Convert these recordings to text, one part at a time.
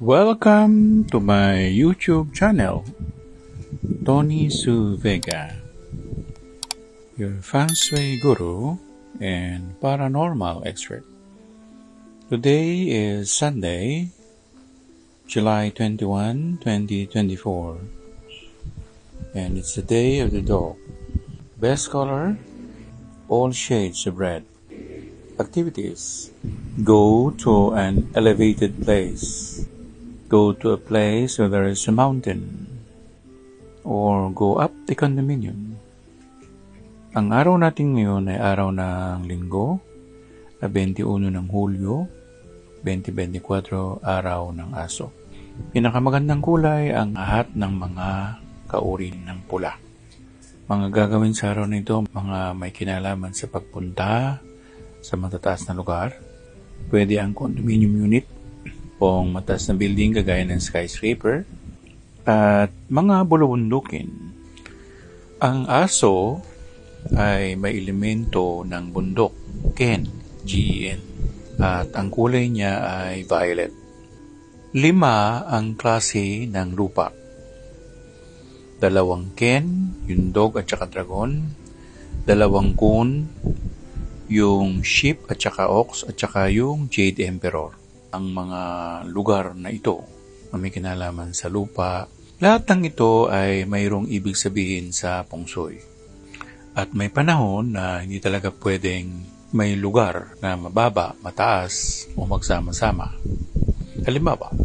Welcome to my YouTube channel, Tony Su Vega, your feng shui guru and paranormal expert. Today is Sunday, July 21, 2024, and it's the day of the dog. Best color, all shades of red. Activities: go to an elevated place. Go to a place where there is a mountain, or go up the condominium. Ang araw natin ngayon ay araw ng Linggo, 21 ng Hulyo, 2024, araw ng Aso. Pinakamagandang kulay ang lahat ng mga kauri ng pula. Mga gagawin sa araw na ito, mga may kinalaman sa pagpunta sa matataas na lugar. Pwede ang condominium unit o mataas na building kagaya ng skyscraper at mga bulubundukin. Ang aso ay may elemento ng bundok, Ken, G-E-N, at ang kulay niya ay violet. 5 ang klase ng lupa. 2 Ken, yung dog at saka dragon. 2 Kun, yung sheep at saka ox at saka yung jade emperor. Ang mga lugar na ito na may kinalaman sa lupa, lahat ng ito ay mayroong ibig sabihin sa feng shui. At may panahon na hindi talaga pwedeng may lugar na mababa, mataas o magsama-sama. Halimbawa,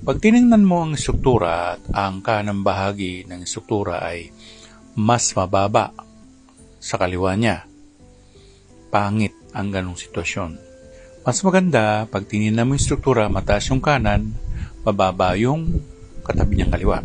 pag tinignan mo ang struktura at ang kanang bahagi ng struktura ay mas mababa sa kaliwa niya, pangit ang ganong sitwasyon. Mas maganda, pag tinignan mo yung struktura, mataas yung kanan, mababa yung katabi niyang kaliwa.